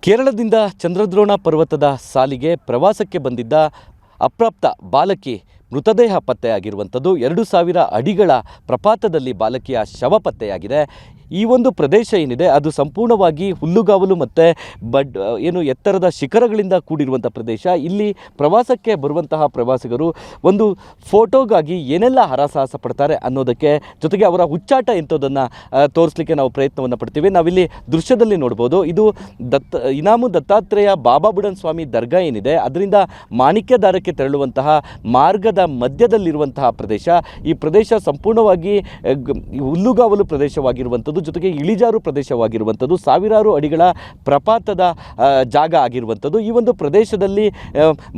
ಕೇರಳದಿಂದ ಚಂದ್ರದ್ರೋಣ ಪರ್ವತದ ಸಾಲಿಗೆ ಪ್ರವಾಸಕ್ಕೆ ಬಂದಿದ್ದ ಅಪ್ರಾಪ್ತ ಬಾಲಕಿ ಮೃತದೇಹ ಪತ್ತೆಯಾಗಿರುವಂಥದ್ದು. 2000 ಅಡಿಗಳ ಪ್ರಪಾತದಲ್ಲಿ ಬಾಲಕಿಯ ಶವ ಪತ್ತೆಯಾಗಿದೆ. ಈ ಒಂದು ಪ್ರದೇಶ ಏನಿದೆ ಅದು ಸಂಪೂರ್ಣವಾಗಿ ಹುಲ್ಲುಗಾವಲು ಮತ್ತು ಎತ್ತರದ ಶಿಖರಗಳಿಂದ ಕೂಡಿರುವಂಥ ಪ್ರದೇಶ. ಇಲ್ಲಿ ಪ್ರವಾಸಕ್ಕೆ ಬರುವಂತಹ ಪ್ರವಾಸಿಗರು ಒಂದು ಫೋಟೋಗಾಗಿ ಏನೆಲ್ಲ ಹರಸಾಹಸ ಪಡ್ತಾರೆ ಅನ್ನೋದಕ್ಕೆ ಜೊತೆಗೆ ಅವರ ಹುಚ್ಚಾಟ ಎಂಥದ್ದನ್ನು ತೋರಿಸಲಿಕ್ಕೆ ನಾವು ಪ್ರಯತ್ನವನ್ನು ಪಡ್ತೀವಿ. ನಾವಿಲ್ಲಿ ದೃಶ್ಯದಲ್ಲಿ ನೋಡ್ಬೋದು. ಇದು ಇನಾಮು ದತ್ತಾತ್ರೇಯ ಬಾಬಾ ಬುಡನ್ ಸ್ವಾಮಿ ದರ್ಗಾ ಏನಿದೆ ಅದರಿಂದ ಮಾಣಿಕ್ಯದಾರಕ್ಕೆ ತೆರಳುವಂತಹ ಮಾರ್ಗದ ಮಧ್ಯದಲ್ಲಿರುವಂತಹ ಪ್ರದೇಶ. ಈ ಪ್ರದೇಶ ಸಂಪೂರ್ಣವಾಗಿ ಹುಲ್ಲುಗಾವಲು ಪ್ರದೇಶವಾಗಿರುವಂಥದ್ದು, ಜೊತೆಗೆ ಇಳಿಜಾರು ಪ್ರದೇಶವಾಗಿರುವಂಥದ್ದು, ಸಾವಿರಾರು ಅಡಿಗಳ ಪ್ರಪಾತದ ಜಾಗ ಆಗಿರುವಂಥದ್ದು. ಈ ಒಂದು ಪ್ರದೇಶದಲ್ಲಿ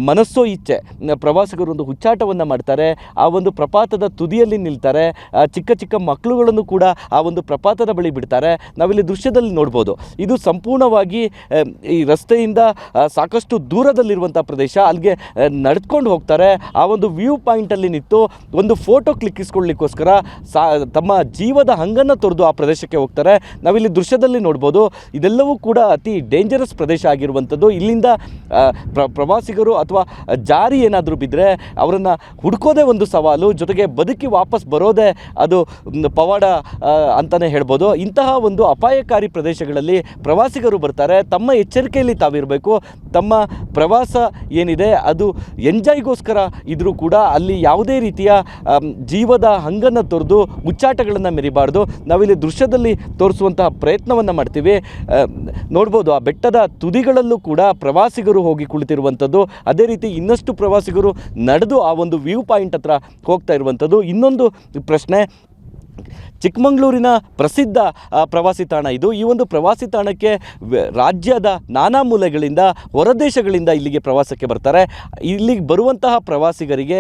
ಮನಸ್ಸೋ ಇಚ್ಛೆ ಪ್ರವಾಸಿಗರು ಒಂದು ಹುಚ್ಚಾಟವನ್ನು ಮಾಡ್ತಾರೆ. ಆ ಒಂದು ಪ್ರಪಾತದ ತುದಿಯಲ್ಲಿ ನಿಲ್ತಾರೆ. ಚಿಕ್ಕ ಚಿಕ್ಕ ಮಕ್ಕಳುಗಳನ್ನು ಕೂಡ ಆ ಒಂದು ಪ್ರಪಾತದ ಬಳಿ ಬಿಡ್ತಾರೆ. ನಾವಿಲ್ಲಿ ದೃಶ್ಯದಲ್ಲಿ ನೋಡ್ಬೋದು. ಇದು ಸಂಪೂರ್ಣವಾಗಿ ಈ ರಸ್ತೆಯಿಂದ ಸಾಕಷ್ಟು ದೂರದಲ್ಲಿರುವಂಥ ಪ್ರದೇಶ. ಅಲ್ಲಿಗೆ ನಡ್ಕೊಂಡು ಹೋಗ್ತಾರೆ. ಆ ಒಂದು ವ್ಯೂ ಪಾಯಿಂಟಲ್ಲಿ ನಿಂತು ಒಂದು ಫೋಟೋ ಕ್ಲಿಕ್ಕಿಸ್ಕೊಳ್ಳಿಕ್ಕೋಸ್ಕರ ತಮ್ಮ ಜೀವದ ಹಂಗನ್ನು ತೊರೆದು ಆ ಪ್ರದೇಶಕ್ಕೆ ಹೋಗ್ತಾರೆ. ನಾವಿಲ್ಲಿ ದೃಶ್ಯದಲ್ಲಿ ನೋಡ್ಬೋದು. ಇದೆಲ್ಲವೂ ಕೂಡ ಅತಿ ಡೇಂಜರಸ್ ಪ್ರದೇಶ ಆಗಿರುವಂಥದ್ದು. ಇಲ್ಲಿಂದ ಪ್ರವಾಸಿಗರು ಅಥವಾ ಜಾರಿ ಏನಾದರೂ ಬಿದ್ದರೆ ಅವರನ್ನು ಹುಡುಕೋದೇ ಒಂದು ಸವಾಲು, ಜೊತೆಗೆ ಬದುಕಿ ವಾಪಸ್ ಬರೋದೇ ಅದು ಪವಾಡ ಅಂತಲೇ ಹೇಳ್ಬೋದು. ಇಂತಹ ಒಂದು ಅಪಾಯಕಾರಿ ಪ್ರದೇಶಗಳಲ್ಲಿ ಪ್ರವಾಸಿಗರು ಬರ್ತಾರೆ. ತಮ್ಮ ಎಚ್ಚರಿಕೆಯಲ್ಲಿ ತಾವಿರಬೇಕು. ತಮ್ಮ ಪ್ರವಾಸ ಏನಿದೆ ಅದು ಎಂಜಾಯ್ಗೋಸ್ಕರ ಇದ್ರೂ ಕೂಡ ಅಲ್ಲಿ ಯಾವುದೇ ರೀತಿಯ ಜೀವದ ಹಂಗನ್ನು ತೊರೆದು ಮುಚ್ಚಾಟಗಳನ್ನು ಮೆರಿಬಾರ್ದು. ನಾವಿಲ್ಲಿ ದೃಶ್ಯದಲ್ಲಿ ತೋರಿಸುವಂತಹ ಪ್ರಯತ್ನವನ್ನು ಮಾಡ್ತೀವಿ. ನೋಡ್ಬೋದು, ಆ ಬೆಟ್ಟದ ತುದಿಗಳಲ್ಲೂ ಕೂಡ ಪ್ರವಾಸಿಗರು ಹೋಗಿ ಕುಳಿತಿರುವಂಥದ್ದು. ಅದೇ ರೀತಿ ಇನ್ನಷ್ಟು ಪ್ರವಾಸಿಗರು ನಡೆದು ಆ ಒಂದು ವ್ಯೂ ಪಾಯಿಂಟ್ ಹತ್ರ ಹೋಗ್ತಾ ಇರುವಂಥದ್ದು. ಇನ್ನೊಂದು ಪ್ರಶ್ನೆ, ಚಿಕ್ಕಮಗಳೂರಿನ ಪ್ರಸಿದ್ಧ ಪ್ರವಾಸಿ ತಾಣ ಇದು. ಈ ಒಂದು ಪ್ರವಾಸಿ ತಾಣಕ್ಕೆ ರಾಜ್ಯದ ನಾನಾ ಮೂಲೆಗಳಿಂದ, ಹೊರದೇಶಗಳಿಂದ ಇಲ್ಲಿಗೆ ಪ್ರವಾಸಕ್ಕೆ ಬರ್ತಾರೆ. ಇಲ್ಲಿಗೆ ಬರುವಂತಹ ಪ್ರವಾಸಿಗರಿಗೆ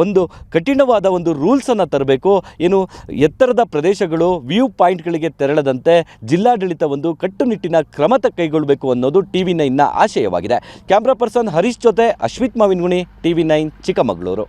ಒಂದು ಕಠಿಣವಾದ ಒಂದು ರೂಲ್ಸನ್ನು ತರಬೇಕು. ಎತ್ತರದ ಪ್ರದೇಶಗಳು, ವ್ಯೂ ಪಾಯಿಂಟ್ಗಳಿಗೆ ತೆರಳದಂತೆ ಜಿಲ್ಲಾಡಳಿತ ಒಂದು ಕಟ್ಟುನಿಟ್ಟಿನ ಕ್ರಮ ಕೈಗೊಳ್ಳಬೇಕು ಅನ್ನೋದು TV9ನ ಆಶಯವಾಗಿದೆ. ಕ್ಯಾಮ್ರಾ ಪರ್ಸನ್ ಹರೀಶ್ ಜೊತೆ ಅಶ್ವಿತ್ ಮಾವಿನಗುಣಿ, TV9 ಚಿಕ್ಕಮಗಳೂರು.